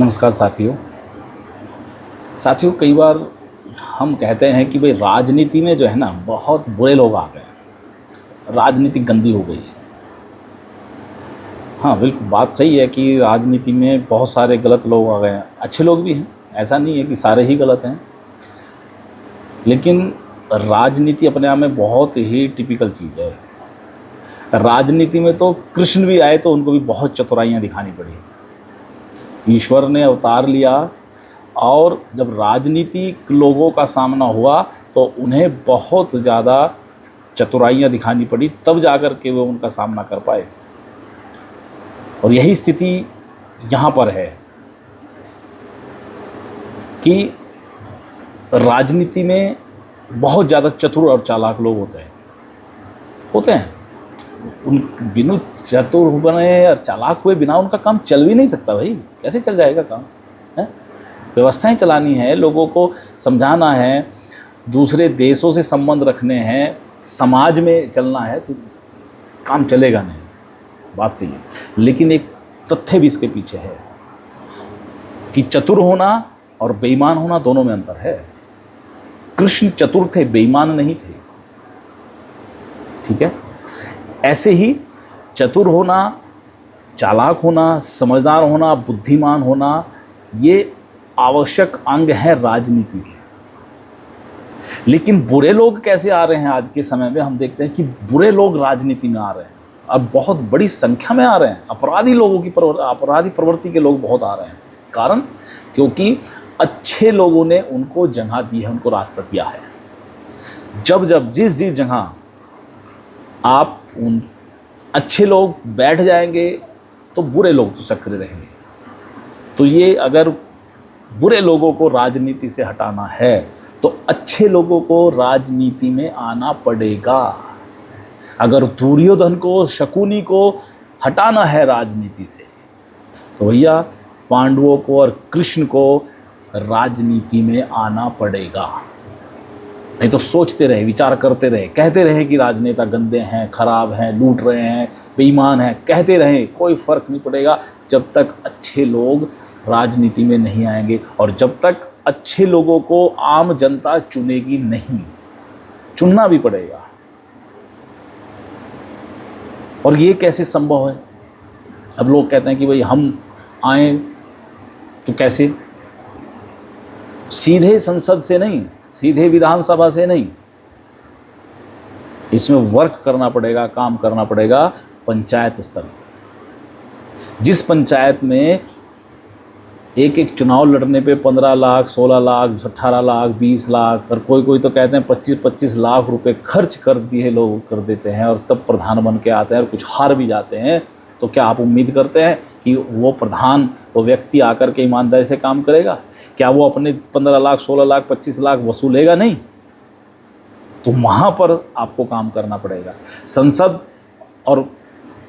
नमस्कार साथियों। कई बार हम कहते हैं कि भाई राजनीति में जो है ना बहुत बुरे लोग आ गए, राजनीति गंदी हो गई है। हाँ, बिल्कुल बात सही है कि राजनीति में बहुत सारे गलत लोग आ गए हैं, अच्छे लोग भी हैं, ऐसा नहीं है कि सारे ही गलत हैं। लेकिन राजनीति अपने आप में बहुत ही टिपिकल चीज़ है। राजनीति में तो कृष्ण भी आए तो उनको भी बहुत चतुराइयाँ दिखानी पड़ी। ईश्वर ने अवतार लिया और जब राजनीतिक लोगों का सामना हुआ तो उन्हें बहुत ज़्यादा चतुराइयाँ दिखानी पड़ी, तब जाकर के वो उनका सामना कर पाए। और यही स्थिति यहाँ पर है कि राजनीति में बहुत ज़्यादा चतुर और चालाक लोग होते हैं। उन बिनु चतुर बने और चालाक हुए बिना उनका काम चल भी नहीं सकता। भाई कैसे चल जाएगा काम है? व्यवस्थाएं चलानी है, लोगों को समझाना है, दूसरे देशों से संबंध रखने हैं, समाज में चलना है, तो काम चलेगा नहीं। बात सही है, लेकिन एक तथ्य भी इसके पीछे है कि चतुर होना और बेईमान होना दोनों में अंतर है। कृष्ण चतुर थे, बेईमान नहीं थे। ठीक है, ऐसे ही चतुर होना, चालाक होना, समझदार होना, बुद्धिमान होना, ये आवश्यक अंग है राजनीति के। लेकिन बुरे लोग कैसे आ रहे हैं आज के समय में? हम देखते हैं कि बुरे लोग राजनीति में आ रहे हैं और बहुत बड़ी संख्या में आ रहे हैं। अपराधी प्रवृत्ति के लोग बहुत आ रहे हैं। कारण क्योंकि अच्छे लोगों ने उनको जगह दी है, उनको रास्ता दिया है। जब जिस जगह आप उन अच्छे लोग बैठ जाएंगे तो बुरे लोग तो सक्रिय रहेंगे। तो ये अगर बुरे लोगों को राजनीति से हटाना है तो अच्छे लोगों को राजनीति में आना पड़ेगा। अगर दुर्योधन को, शकुनी को हटाना है राजनीति से तो भैया पांडवों को और कृष्ण को राजनीति में आना पड़ेगा। नहीं तो सोचते रहे, विचार करते रहे, कहते रहे कि राजनेता गंदे हैं, खराब हैं, लूट रहे हैं, बेईमान हैं, कहते रहे, कोई फर्क नहीं पड़ेगा जब तक अच्छे लोग राजनीति में नहीं आएंगे और जब तक अच्छे लोगों को आम जनता चुनेगी नहीं। चुनना भी पड़ेगा। और ये कैसे संभव है? अब लोग कहते हैं कि भाई हम आए तो कैसे? सीधे संसद से नहीं, सीधे विधानसभा से नहीं, इसमें वर्क करना पड़ेगा, काम करना पड़ेगा पंचायत स्तर से। जिस पंचायत में एक चुनाव लड़ने पे 15 लाख, 16 लाख, 18 लाख, 20 लाख और कोई तो कहते हैं 25-25 लाख रुपए खर्च कर दिए लोग कर देते हैं और तब प्रधान बन के आते हैं और कुछ हार भी जाते हैं, तो क्या आप उम्मीद करते हैं कि वो प्रधान, वो व्यक्ति आकर के ईमानदारी से काम करेगा? क्या वो अपने 15 लाख, 16 लाख, 25 लाख वसूलेगा? नहीं। तो वहाँ पर आपको काम करना पड़ेगा। संसद और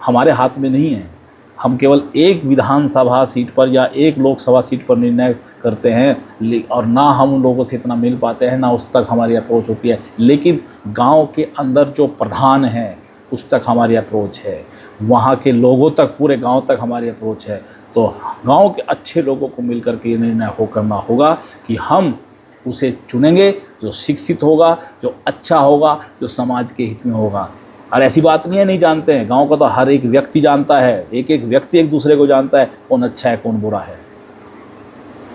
हमारे हाथ में नहीं है। हम केवल एक विधानसभा सीट पर या एक लोकसभा सीट पर निर्णय करते हैं और ना हम उन लोगों से इतना मिल पाते हैं, ना उस तक हमारी अप्रोच होती है। लेकिन गांव के अंदर जो प्रधान है उस तक हमारी अप्रोच है, वहाँ के लोगों तक, पूरे गांव तक हमारी अप्रोच है। तो गांव के अच्छे लोगों को मिलकर के ये निर्णय करना होगा कि हम उसे चुनेंगे जो शिक्षित होगा, जो अच्छा होगा, जो समाज के हित में होगा। और ऐसी बात नहीं है नहीं जानते हैं, गांव का तो हर एक व्यक्ति जानता है, एक व्यक्ति एक दूसरे को जानता है कौन अच्छा है कौन बुरा है।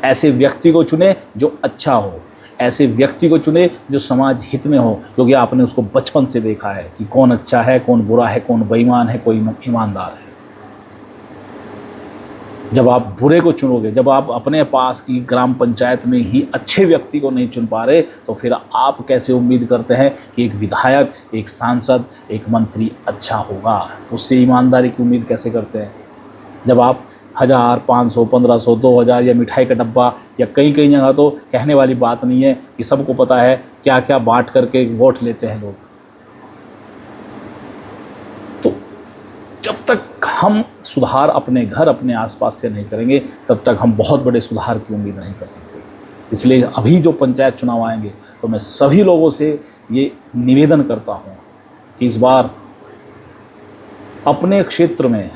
ऐसे व्यक्ति को चुने जो अच्छा हो, ऐसे व्यक्ति को चुने जो समाज हित में हो, क्योंकि आपने उसको बचपन से देखा है कि कौन अच्छा है, कौन बुरा है, कौन बेईमान है, कोई ईमानदार है। जब आप बुरे को चुनोगे, जब आप अपने पास की ग्राम पंचायत में ही अच्छे व्यक्ति को नहीं चुन पा रहे, तो फिर आप कैसे उम्मीद करते हैं कि एक विधायक, एक सांसद, एक मंत्री अच्छा होगा? उससे ईमानदारी की उम्मीद कैसे करते हैं? जब आप 1000, 500, 1500, 2000 या मिठाई का डब्बा, या कई जगह तो कहने वाली बात नहीं है कि सबको पता है क्या क्या बांट करके वोट लेते हैं लोग। तो जब तक हम सुधार अपने घर, अपने आसपास से नहीं करेंगे, तब तक हम बहुत बड़े सुधार की उम्मीद नहीं कर सकते। इसलिए अभी जो पंचायत चुनाव आएंगे तो मैं सभी लोगों से ये निवेदन करता हूँ कि इस बार अपने क्षेत्र में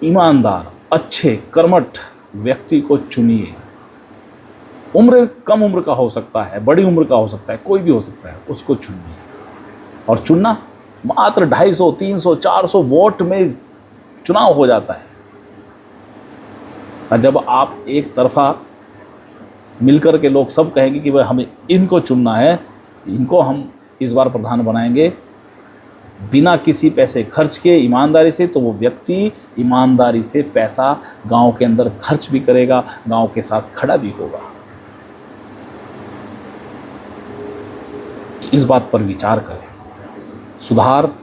ईमानदार, अच्छे, कर्मठ व्यक्ति को चुनिए। उम्र कम उम्र का हो सकता है, बड़ी उम्र का हो सकता है, कोई भी हो सकता है, उसको चुनिए। और चुनना मात्र 250, 300, 400 वोट में चुनाव हो जाता है। और जब आप एक तरफा मिलकर के लोग सब कहेंगे कि भाई हमें इनको चुनना है, इनको हम इस बार प्रधान बनाएंगे बिना किसी पैसे खर्च के, ईमानदारी से, तो वो व्यक्ति ईमानदारी से पैसा गांव के अंदर खर्च भी करेगा, गांव के साथ खड़ा भी होगा। तो इस बात पर विचार करें। सुधार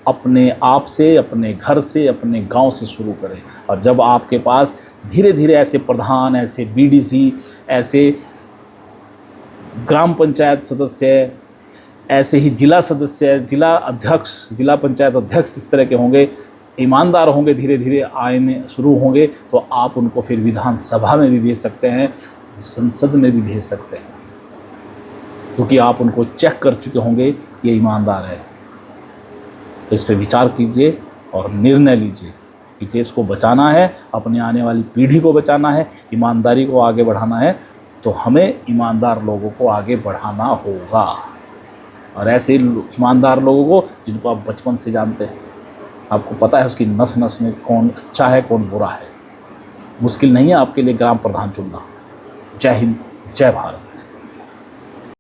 अपने आप से, अपने घर से, अपने गांव से शुरू करें। और जब आपके पास धीरे धीरे ऐसे प्रधान, ऐसे बीडीसी, ऐसे ग्राम पंचायत सदस्य, ऐसे ही जिला सदस्य, जिला अध्यक्ष, जिला पंचायत अध्यक्ष इस तरह के होंगे, ईमानदार होंगे, धीरे धीरे आने शुरू होंगे, तो आप उनको फिर विधानसभा में भी भेज सकते हैं, संसद में भी भेज सकते हैं, क्योंकि आप उनको चेक कर चुके होंगे कि ये ईमानदार है। तो इस पर विचार कीजिए और निर्णय लीजिए कि देश को बचाना है, अपने आने वाली पीढ़ी को बचाना है, ईमानदारी को आगे बढ़ाना है, तो हमें ईमानदार लोगों को आगे बढ़ाना होगा। और ऐसे ईमानदार लोगों को जिनको आप बचपन से जानते हैं, आपको पता है उसकी नस नस में कौन अच्छा है, कौन बुरा है। मुश्किल नहीं है आपके लिए ग्राम प्रधान चुनना। जय हिंद, जय भारत।